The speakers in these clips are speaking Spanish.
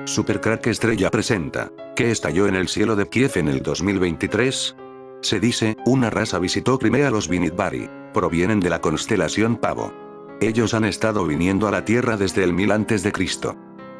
Supercrack Estrella presenta. ¿Qué estalló en el cielo de Kiev en el 2023? Se dice, una raza visitó Crimea. Los Vinitbari. Provienen de la constelación Pavo. Ellos han estado viniendo a la Tierra desde el 1000 a.C.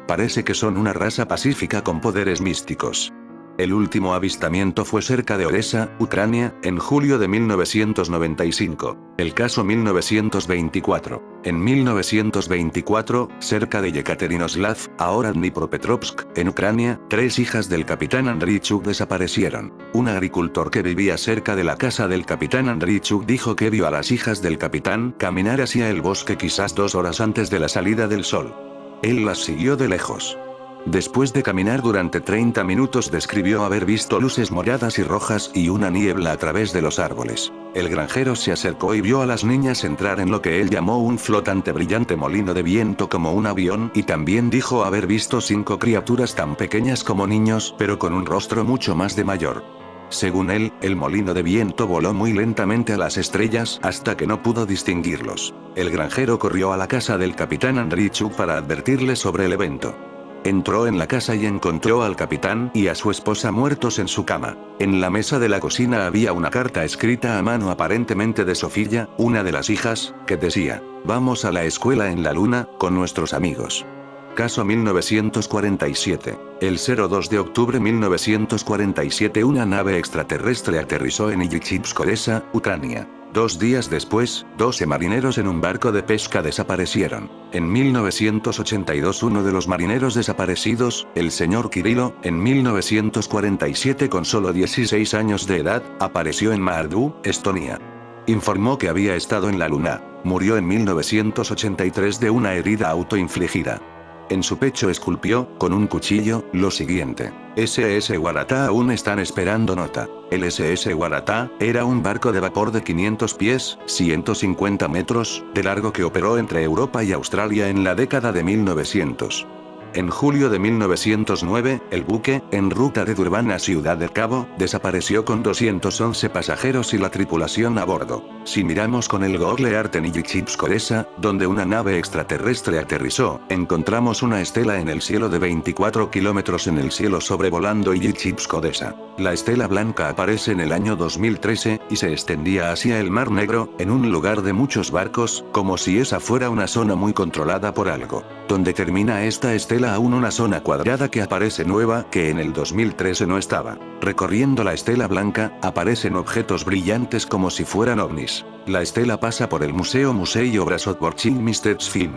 Parece que son una raza pacífica con poderes místicos. El último avistamiento fue cerca de Odessa, Ucrania, en julio de 1995. El caso 1924. En 1924, cerca de Yekaterinoslav, ahora Dnipropetrovsk, en Ucrania, 3 hijas del capitán Andriichuk desaparecieron. Un agricultor que vivía cerca de la casa del capitán Andriichuk dijo que vio a las hijas del capitán caminar hacia el bosque quizás 2 horas antes de la salida del sol. Él las siguió de lejos. Después de caminar durante 30 minutos describió haber visto luces moradas y rojas y una niebla a través de los árboles. El granjero se acercó y vio a las niñas entrar en lo que él llamó un flotante brillante molino de viento como un avión, y también dijo haber visto 5 criaturas tan pequeñas como niños pero con un rostro mucho más de mayor. Según él, el molino de viento voló muy lentamente a las estrellas hasta que no pudo distinguirlos. El granjero corrió a la casa del capitán Andriichuk para advertirle sobre el evento. Entró en la casa y encontró al capitán y a su esposa muertos en su cama. En la mesa de la cocina había una carta escrita a mano aparentemente de Sofía, una de las hijas, que decía: "Vamos a la escuela en la luna, con nuestros amigos". Caso 1947. El 02 de octubre 1947 una nave extraterrestre aterrizó en Ilychivsk, Odessa, Ucrania. 2 días después, 12 marineros en un barco de pesca desaparecieron. En 1982 uno de los marineros desaparecidos, el señor Kirilo, en 1947 con solo 16 años de edad, apareció en Maardu, Estonia. Informó que había estado en la luna. Murió en 1983 de una herida autoinfligida. En su pecho esculpió, con un cuchillo, lo siguiente: SS Waratah aún están esperando nota. El SS Waratah era un barco de vapor de 500 pies, 150 metros, de largo que operó entre Europa y Australia en la década de 1900. En julio de 1909, el buque, en ruta de Durban a Ciudad del Cabo, desapareció con 211 pasajeros y la tripulación a bordo. Si miramos con el Google Earth en Ilychivsk, Odessa, donde una nave extraterrestre aterrizó, encontramos una estela en el cielo de 24 kilómetros en el cielo sobrevolando Ilychivsk, Odessa. La estela blanca aparece en el año 2013, y se extendía hacia el Mar Negro, en un lugar de muchos barcos, como si esa fuera una zona muy controlada por algo. Donde termina esta estela aún una zona cuadrada que aparece nueva, que en el 2013 no estaba. Recorriendo la estela blanca, aparecen objetos brillantes como si fueran ovnis. La estela pasa por el Musei Obrazotvorчий Mistectv.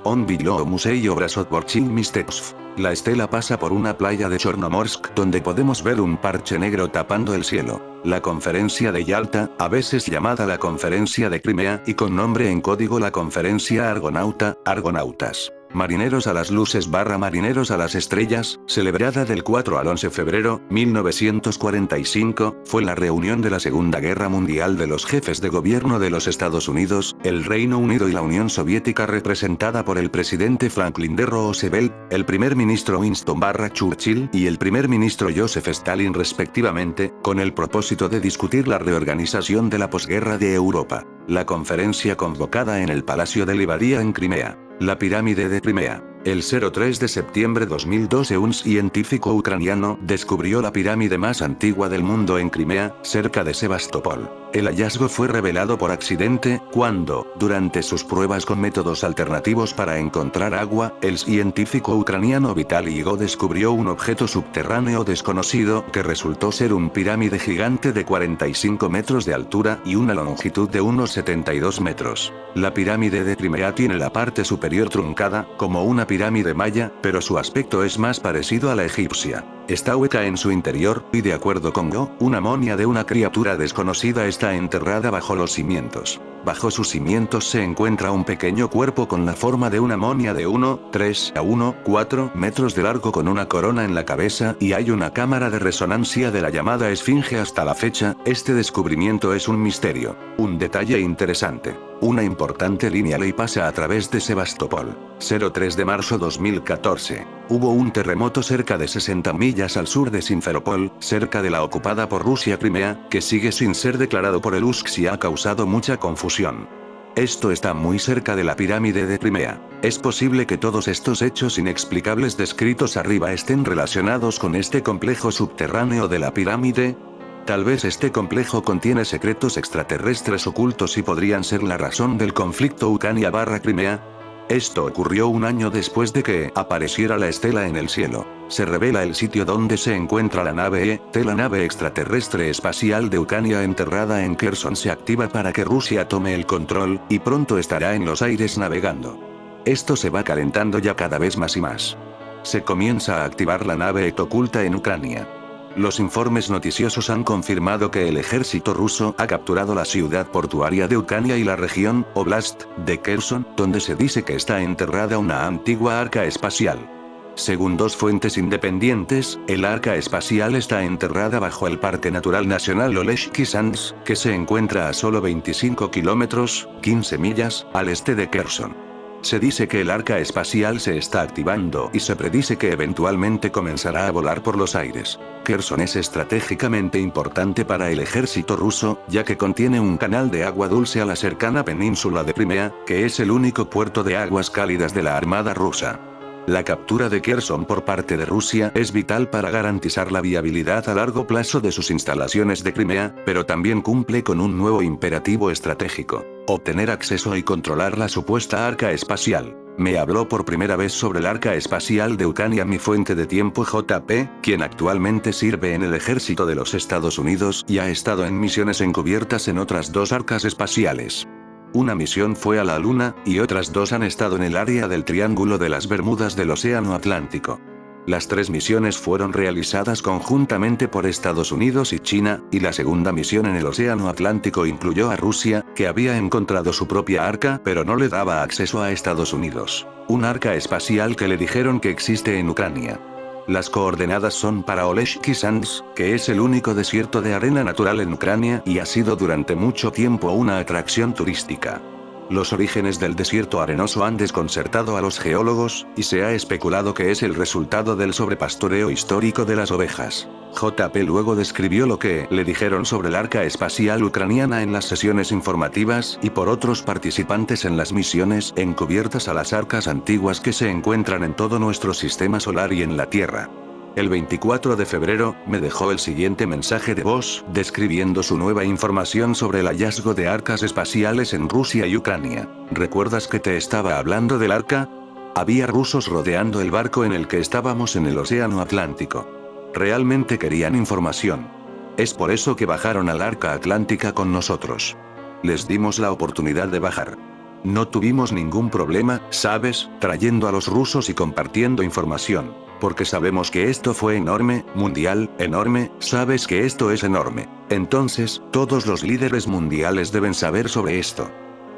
On Bilo Musei Obrazotvorчий Mistectv. La estela pasa por una playa de Chornomorsk donde podemos ver un parche negro tapando el cielo. La conferencia de Yalta, a veces llamada la conferencia de Crimea y con nombre en código la conferencia Argonauta, Argonautas. Marineros a las luces / Marineros a las estrellas, celebrada del 4 al 11 de febrero, 1945, fue la reunión de la Segunda Guerra Mundial de los jefes de gobierno de los Estados Unidos, el Reino Unido y la Unión Soviética representada por el presidente Franklin D. Roosevelt, el primer ministro Winston Churchill y el primer ministro Joseph Stalin respectivamente, con el propósito de discutir la reorganización de la posguerra de Europa. La conferencia convocada en el Palacio de Livadia en Crimea. La pirámide de Crimea. El 03 de septiembre de 2012 un científico ucraniano descubrió la pirámide más antigua del mundo en Crimea, cerca de Sebastopol. El hallazgo fue revelado por accidente, cuando, durante sus pruebas con métodos alternativos para encontrar agua, el científico ucraniano Vitaly Igo descubrió un objeto subterráneo desconocido que resultó ser una pirámide gigante de 45 metros de altura y una longitud de unos 72 metros. La pirámide de Crimea tiene la parte superior truncada, como una pirámide maya, pero su aspecto es más parecido a la egipcia. Está hueca en su interior, y de acuerdo con Go, una momia de una criatura desconocida está enterrada bajo los cimientos. Bajo sus cimientos se encuentra un pequeño cuerpo con la forma de una momia de 1,3 a 1,4 metros de largo con una corona en la cabeza y hay una cámara de resonancia de la llamada esfinge. Hasta la fecha, este descubrimiento es un misterio. Un detalle interesante. Una importante línea ley pasa a través de Sebastopol. 03 de marzo 2014. Hubo un terremoto cerca de 60 millas al sur de Simferopol, cerca de la ocupada por Rusia Crimea, que sigue sin ser declarado por el USCS y ha causado mucha confusión. Esto está muy cerca de la pirámide de Crimea. Es posible que todos estos hechos inexplicables descritos arriba estén relacionados con este complejo subterráneo de la pirámide. Tal vez este complejo contiene secretos extraterrestres ocultos y podrían ser la razón del conflicto Ucrania/Crimea. Esto ocurrió un año después de que apareciera la estela en el cielo. Se revela el sitio donde se encuentra la nave la nave extraterrestre espacial de Ucrania enterrada en Kherson se activa para que Rusia tome el control, y pronto estará en los aires navegando. Esto se va calentando ya cada vez más y más. Se comienza a activar la nave oculta en Ucrania. Los informes noticiosos han confirmado que el ejército ruso ha capturado la ciudad portuaria de Ucrania y la región, Oblast, de Kherson, donde se dice que está enterrada una antigua arca espacial. Según dos fuentes independientes, el arca espacial está enterrada bajo el Parque Natural Nacional Oleshki Sands, que se encuentra a solo 25 kilómetros, 15 millas, al este de Kherson. Se dice que el arca espacial se está activando y se predice que eventualmente comenzará a volar por los aires. Kherson es estratégicamente importante para el ejército ruso, ya que contiene un canal de agua dulce a la cercana península de Crimea, que es el único puerto de aguas cálidas de la Armada rusa. La captura de Kherson por parte de Rusia es vital para garantizar la viabilidad a largo plazo de sus instalaciones de Crimea, pero también cumple con un nuevo imperativo estratégico: obtener acceso y controlar la supuesta arca espacial. Me habló por primera vez sobre el arca espacial de Ucrania mi fuente de tiempo JP, quien actualmente sirve en el ejército de los Estados Unidos y ha estado en misiones encubiertas en otras dos arcas espaciales. Una misión fue a la Luna, y otras dos han estado en el área del Triángulo de las Bermudas del Océano Atlántico. Las tres misiones fueron realizadas conjuntamente por Estados Unidos y China, y la segunda misión en el Océano Atlántico incluyó a Rusia, que había encontrado su propia arca pero no le daba acceso a Estados Unidos. Un arca espacial que le dijeron que existe en Ucrania. Las coordenadas son para Oleshki Sands, que es el único desierto de arena natural en Ucrania y ha sido durante mucho tiempo una atracción turística. Los orígenes del desierto arenoso han desconcertado a los geólogos, y se ha especulado que es el resultado del sobrepastoreo histórico de las ovejas. JP luego describió lo que le dijeron sobre el arca espacial ucraniana en las sesiones informativas y por otros participantes en las misiones encubiertas a las arcas antiguas que se encuentran en todo nuestro sistema solar y en la Tierra. El 24 de febrero, me dejó el siguiente mensaje de voz, describiendo su nueva información sobre el hallazgo de arcas espaciales en Rusia y Ucrania. ¿Recuerdas que te estaba hablando del arca? Había rusos rodeando el barco en el que estábamos en el Océano Atlántico. Realmente querían información. Es por eso que bajaron al arca atlántica con nosotros. Les dimos la oportunidad de bajar. No tuvimos ningún problema, ¿sabes?, trayendo a los rusos y compartiendo información. Porque sabemos que esto fue enorme, mundial, enorme, sabes que esto es enorme. Entonces, todos los líderes mundiales deben saber sobre esto.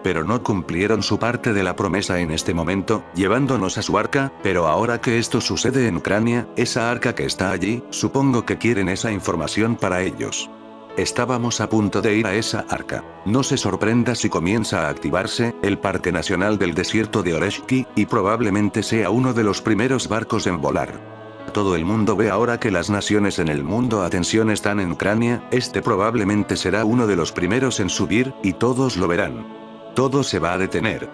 Pero no cumplieron su parte de la promesa en este momento, llevándonos a su arca, pero ahora que esto sucede en Ucrania, esa arca que está allí, supongo que quieren esa información para ellos. Estábamos a punto de ir a esa arca. No se sorprenda si comienza a activarse el Parque Nacional del Desierto de Oleshki, y probablemente sea uno de los primeros barcos en volar. Todo el mundo ve ahora que las naciones en el mundo atención están en Ucrania, este probablemente será uno de los primeros en subir, y todos lo verán. Todo se va a detener.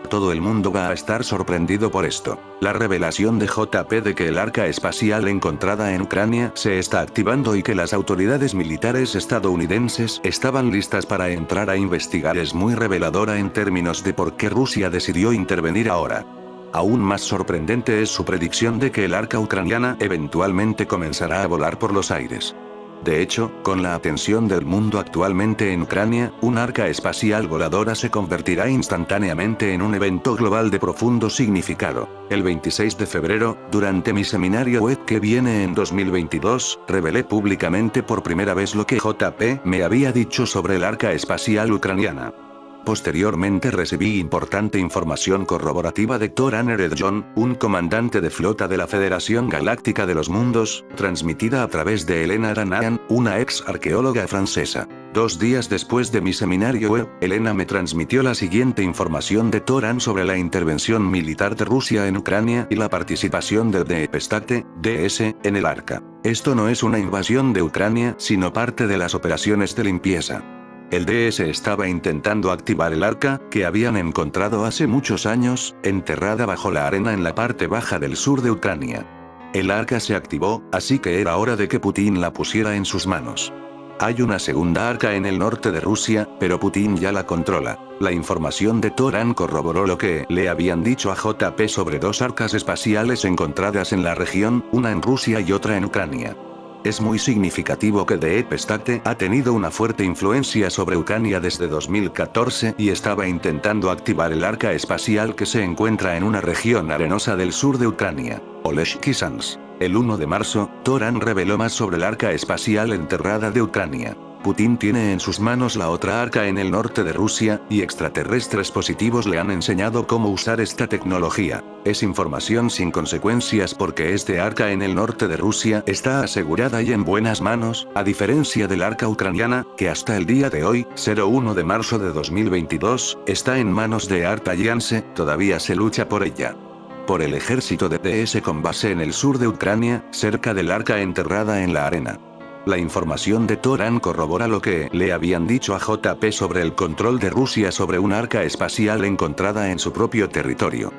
Todo el mundo va a estar sorprendido por esto. La revelación de JP de que el arca espacial encontrada en Ucrania se está activando y que las autoridades militares estadounidenses estaban listas para entrar a investigar es muy reveladora en términos de por qué Rusia decidió intervenir ahora. Aún más sorprendente es su predicción de que el arca ucraniana eventualmente comenzará a volar por los aires. De hecho, con la atención del mundo actualmente en Ucrania, un arca espacial voladora se convertirá instantáneamente en un evento global de profundo significado. El 26 de febrero, durante mi seminario web que viene en 2022, revelé públicamente por primera vez lo que JP me había dicho sobre el arca espacial ucraniana. Posteriormente recibí importante información corroborativa de Thor Annered John, un comandante de flota de la Federación Galáctica de los Mundos, transmitida a través de Elena Aranahan, una ex arqueóloga francesa. 2 días después de mi seminario web, Elena me transmitió la siguiente información de Thor sobre la intervención militar de Rusia en Ucrania y la participación del Deepstate, DS, en el arca. Esto no es una invasión de Ucrania, sino parte de las operaciones de limpieza. El DS estaba intentando activar el arca, que habían encontrado hace muchos años, enterrada bajo la arena en la parte baja del sur de Ucrania. El arca se activó, así que era hora de que Putin la pusiera en sus manos. Hay una segunda arca en el norte de Rusia, pero Putin ya la controla. La información de Toran corroboró lo que le habían dicho a JP sobre dos arcas espaciales encontradas en la región, una en Rusia y otra en Ucrania. Es muy significativo que Deep State ha tenido una fuerte influencia sobre Ucrania desde 2014 y estaba intentando activar el arca espacial que se encuentra en una región arenosa del sur de Ucrania, Oleshki Sans. El 1 de marzo, Toran reveló más sobre el arca espacial enterrada de Ucrania. Putin tiene en sus manos la otra arca en el norte de Rusia, y extraterrestres positivos le han enseñado cómo usar esta tecnología. Es información sin consecuencias porque este arca en el norte de Rusia está asegurada y en buenas manos, a diferencia del arca ucraniana, que hasta el día de hoy, 1 de marzo de 2022, está en manos de Art Alliance, todavía se lucha por ella. Por el ejército de DS con base en el sur de Ucrania, cerca del arca enterrada en la arena. La información de Toran corrobora lo que le habían dicho a JP sobre el control de Rusia sobre un arca espacial encontrada en su propio territorio.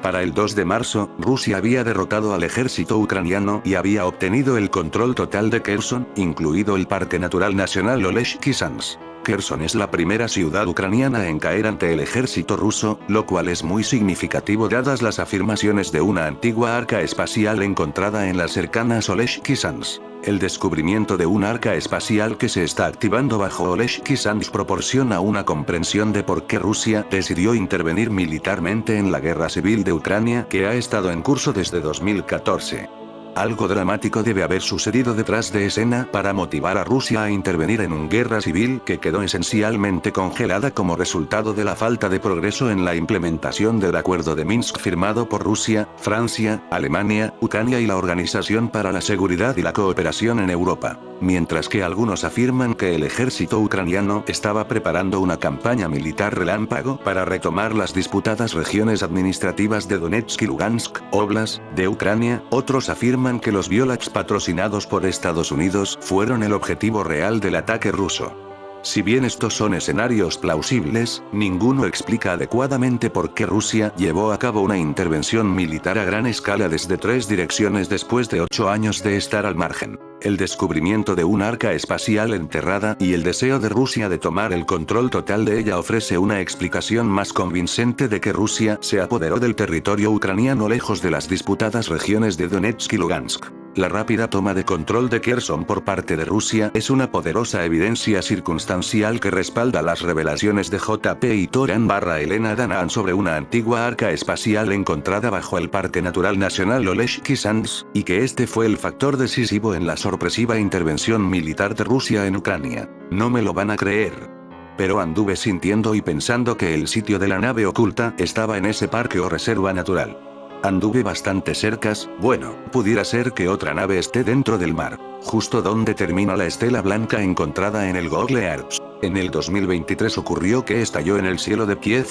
Para el 2 de marzo, Rusia había derrotado al ejército ucraniano y había obtenido el control total de Kherson, incluido el Parque Natural Nacional Oleshki Sans. Kherson es la primera ciudad ucraniana en caer ante el ejército ruso, lo cual es muy significativo dadas las afirmaciones de una antigua arca espacial encontrada en las cercanas Oleshki Sans. El descubrimiento de un arca espacial que se está activando bajo Oleshki Sans proporciona una comprensión de por qué Rusia decidió intervenir militarmente en la guerra civil de Ucrania que ha estado en curso desde 2014. Algo dramático debe haber sucedido detrás de escena para motivar a Rusia a intervenir en una guerra civil que quedó esencialmente congelada como resultado de la falta de progreso en la implementación del Acuerdo de Minsk firmado por Rusia, Francia, Alemania, Ucrania y la Organización para la Seguridad y la Cooperación en Europa. Mientras que algunos afirman que el ejército ucraniano estaba preparando una campaña militar relámpago para retomar las disputadas regiones administrativas de Donetsk y Lugansk, Oblast, de Ucrania, otros afirman que los Biolats patrocinados por Estados Unidos fueron el objetivo real del ataque ruso. Si bien estos son escenarios plausibles, ninguno explica adecuadamente por qué Rusia llevó a cabo una intervención militar a gran escala desde tres direcciones después de 8 años de estar al margen. El descubrimiento de un arca espacial enterrada y el deseo de Rusia de tomar el control total de ella ofrece una explicación más convincente de que Rusia se apoderó del territorio ucraniano lejos de las disputadas regiones de Donetsk y Lugansk. La rápida toma de control de Kherson por parte de Rusia es una poderosa evidencia circunstancial que respalda las revelaciones de JP y Toran Elena Danan sobre una antigua arca espacial encontrada bajo el Parque Natural Nacional Oleshki Sans, y que este fue el factor decisivo en la sorpresiva intervención militar de Rusia en Ucrania. No me lo van a creer. Pero anduve sintiendo y pensando que el sitio de la nave oculta estaba en ese parque o reserva natural. Anduve bastante cercas, bueno, pudiera ser que otra nave esté dentro del mar, justo donde termina la estela blanca encontrada en el Google Earth. En el 2023 ocurrió que estalló en el cielo de Kiev.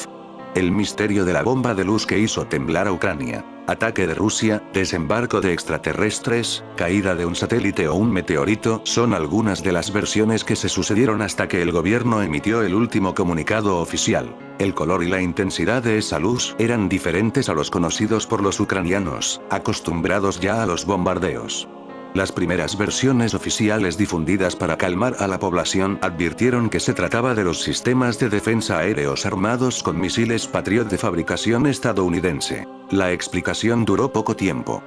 El misterio de la bomba de luz que hizo temblar a Ucrania. Ataque de Rusia, desembarco de extraterrestres, caída de un satélite o un meteorito son algunas de las versiones que se sucedieron hasta que el gobierno emitió el último comunicado oficial. El color y la intensidad de esa luz eran diferentes a los conocidos por los ucranianos, acostumbrados ya a los bombardeos. Las primeras versiones oficiales difundidas para calmar a la población advirtieron que se trataba de los sistemas de defensa aéreos armados con misiles Patriot de fabricación estadounidense. La explicación duró poco tiempo.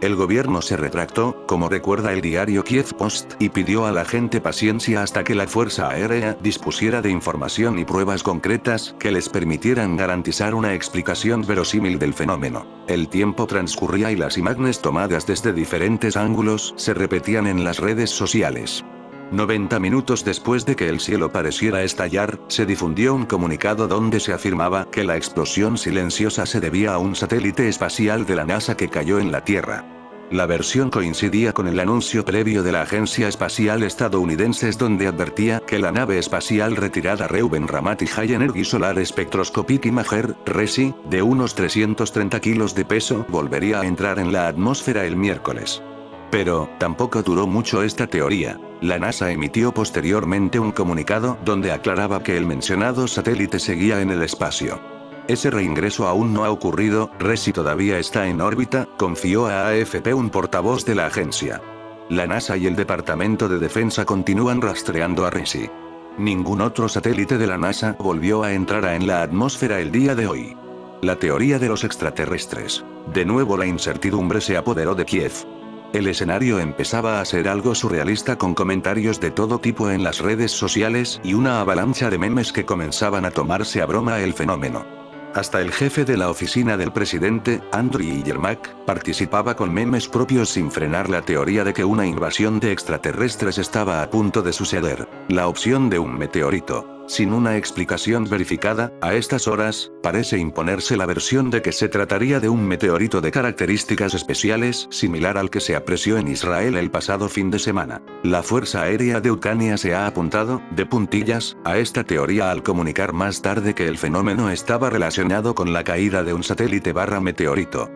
El gobierno se retractó, como recuerda el diario Kiev Post, y pidió a la gente paciencia hasta que la Fuerza Aérea dispusiera de información y pruebas concretas que les permitieran garantizar una explicación verosímil del fenómeno. El tiempo transcurría y las imágenes tomadas desde diferentes ángulos se repetían en las redes sociales. 90 minutos después de que el cielo pareciera estallar, se difundió un comunicado donde se afirmaba que la explosión silenciosa se debía a un satélite espacial de la NASA que cayó en la Tierra. La versión coincidía con el anuncio previo de la Agencia Espacial Estadounidense donde advertía que la nave espacial retirada Reuben Ramati High Energy Solar Spectroscopic Imager, RESI, de unos 330 kilos de peso volvería a entrar en la atmósfera el miércoles. Pero, tampoco duró mucho esta teoría. La NASA emitió posteriormente un comunicado donde aclaraba que el mencionado satélite seguía en el espacio. Ese reingreso aún no ha ocurrido, Resi todavía está en órbita, confió a AFP un portavoz de la agencia. La NASA y el Departamento de Defensa continúan rastreando a Resi. Ningún otro satélite de la NASA volvió a entrar en la atmósfera el día de hoy. La teoría de los extraterrestres. De nuevo la incertidumbre se apoderó de Kiev. El escenario empezaba a ser algo surrealista con comentarios de todo tipo en las redes sociales y una avalancha de memes que comenzaban a tomarse a broma el fenómeno. Hasta el jefe de la oficina del presidente, Andriy Yermak, participaba con memes propios sin frenar la teoría de que una invasión de extraterrestres estaba a punto de suceder. La opción de un meteorito, sin una explicación verificada, a estas horas, parece imponerse la versión de que se trataría de un meteorito de características especiales, similar al que se apreció en Israel el pasado fin de semana. La Fuerza Aérea de Ucrania se ha apuntado, de puntillas, a esta teoría al comunicar más tarde que el fenómeno estaba relacionado con la caída de un satélite meteorito.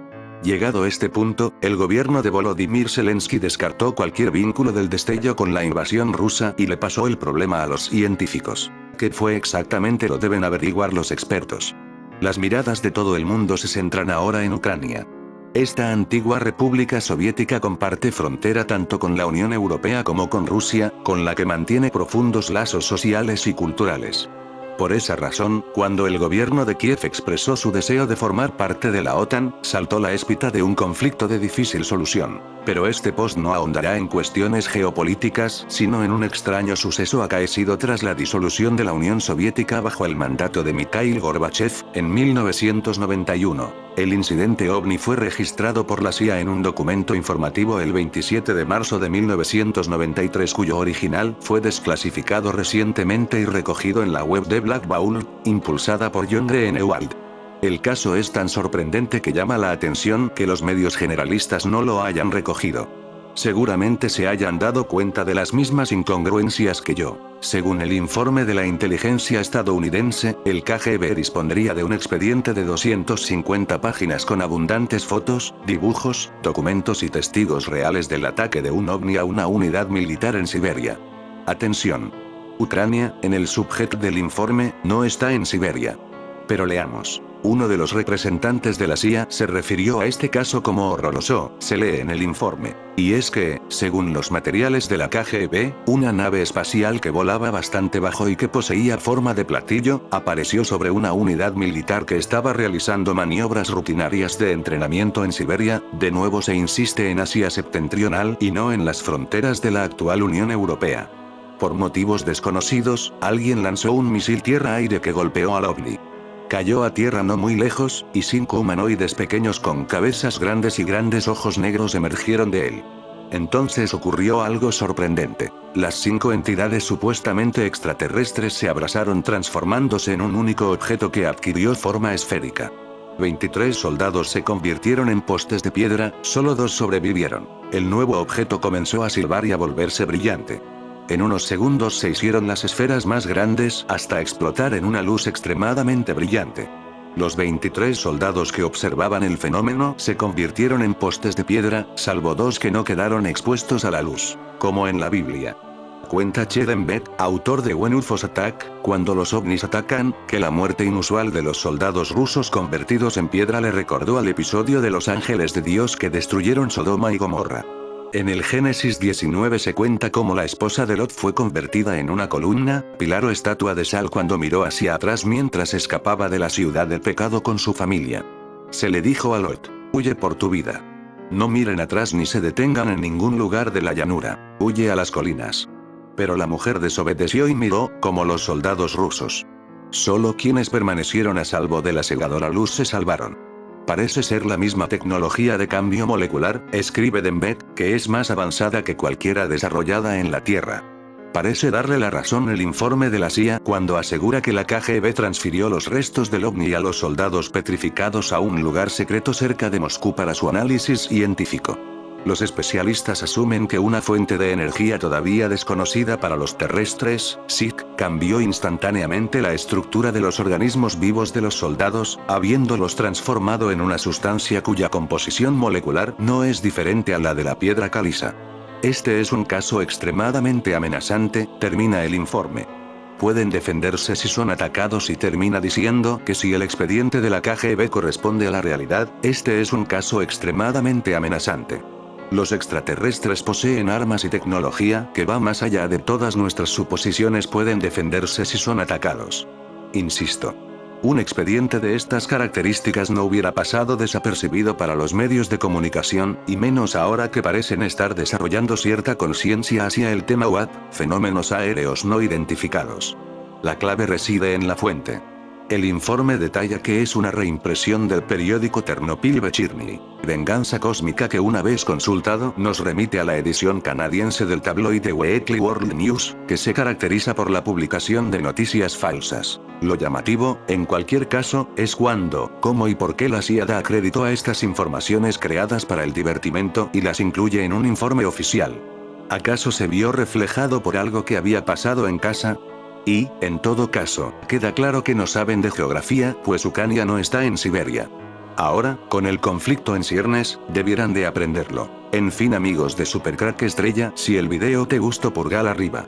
Llegado este punto, el gobierno de Volodymyr Zelensky descartó cualquier vínculo del destello con la invasión rusa y le pasó el problema a los científicos. ¿Qué fue exactamente? Lo deben averiguar los expertos. Las miradas de todo el mundo se centran ahora en Ucrania. Esta antigua república soviética comparte frontera tanto con la Unión Europea como con Rusia, con la que mantiene profundos lazos sociales y culturales. Por esa razón, cuando el gobierno de Kiev expresó su deseo de formar parte de la OTAN, saltó la espita de un conflicto de difícil solución. Pero este post no ahondará en cuestiones geopolíticas, sino en un extraño suceso acaecido tras la disolución de la Unión Soviética bajo el mandato de Mikhail Gorbachev, en 1991. El incidente OVNI fue registrado por la CIA en un documento informativo el 27 de marzo de 1993 cuyo original fue desclasificado recientemente y recogido en la web de Black Bowl, impulsada por John Greenewald. El caso es tan sorprendente que llama la atención que los medios generalistas no lo hayan recogido. Seguramente se hayan dado cuenta de las mismas incongruencias que yo. Según el informe de la inteligencia estadounidense, el KGB dispondría de un expediente de 250 páginas con abundantes fotos, dibujos, documentos y testigos reales del ataque de un ovni a una unidad militar en Siberia. Atención. Ucrania, en el subject del informe, no está en Siberia. Pero leamos. Uno de los representantes de la CIA se refirió a este caso como horroroso, se lee en el informe. Y es que, según los materiales de la KGB, una nave espacial que volaba bastante bajo y que poseía forma de platillo, apareció sobre una unidad militar que estaba realizando maniobras rutinarias de entrenamiento en Siberia. De nuevo se insiste en Asia septentrional y no en las fronteras de la actual Unión Europea. Por motivos desconocidos, alguien lanzó un misil tierra-aire que golpeó al ovni. Cayó a tierra no muy lejos, y 5 humanoides pequeños con cabezas grandes y grandes ojos negros emergieron de él. Entonces ocurrió algo sorprendente. Las 5 entidades supuestamente extraterrestres se abrazaron transformándose en un único objeto que adquirió forma esférica. 23 soldados se convirtieron en postes de piedra, solo 2 sobrevivieron. El nuevo objeto comenzó a silbar y a volverse brillante. En unos segundos se hicieron las esferas más grandes hasta explotar en una luz extremadamente brillante. Los 23 soldados que observaban el fenómeno se convirtieron en postes de piedra, salvo 2 que no quedaron expuestos a la luz, como en la Biblia. Cuenta Chedan Beck, autor de When UFOs Attack, cuando los ovnis atacan, que la muerte inusual de los soldados rusos convertidos en piedra le recordó al episodio de los ángeles de Dios que destruyeron Sodoma y Gomorra. En el Génesis 19 se cuenta cómo la esposa de Lot fue convertida en una columna, pilar o estatua de sal cuando miró hacia atrás mientras escapaba de la ciudad del pecado con su familia. Se le dijo a Lot, huye por tu vida. No miren atrás ni se detengan en ningún lugar de la llanura, huye a las colinas. Pero la mujer desobedeció y miró, como los soldados rusos. Solo quienes permanecieron a salvo de la cegadora luz se salvaron. Parece ser la misma tecnología de cambio molecular, escribe Denbeck, que es más avanzada que cualquiera desarrollada en la Tierra. Parece darle la razón el informe de la CIA cuando asegura que la KGB transfirió los restos del ovni a los soldados petrificados a un lugar secreto cerca de Moscú para su análisis científico. Los especialistas asumen que una fuente de energía todavía desconocida para los terrestres, SIC, cambió instantáneamente la estructura de los organismos vivos de los soldados, habiéndolos transformado en una sustancia cuya composición molecular no es diferente a la de la piedra caliza. Este es un caso extremadamente amenazante, termina el informe. Pueden defenderse si son atacados y termina diciendo que si el expediente de la KGB corresponde a la realidad, este es un caso extremadamente amenazante. Los extraterrestres poseen armas y tecnología que va más allá de todas nuestras suposiciones, pueden defenderse si son atacados. Insisto. Un expediente de estas características no hubiera pasado desapercibido para los medios de comunicación, y menos ahora que parecen estar desarrollando cierta conciencia hacia el tema UAP, fenómenos aéreos no identificados. La clave reside en la fuente. El informe detalla que es una reimpresión del periódico Ternopil Vechirny, Venganza Cósmica, que una vez consultado nos remite a la edición canadiense del tabloide Weekly World News, que se caracteriza por la publicación de noticias falsas. Lo llamativo, en cualquier caso, es cuándo, cómo y por qué la CIA da crédito a estas informaciones creadas para el divertimento y las incluye en un informe oficial. ¿Acaso se vio reflejado por algo que había pasado en casa? Y, en todo caso, queda claro que no saben de geografía, pues Ucrania no está en Siberia. Ahora, con el conflicto en ciernes, debieran de aprenderlo. En fin, amigos de Supercrack Estrella, si el video te gustó, pulgar arriba.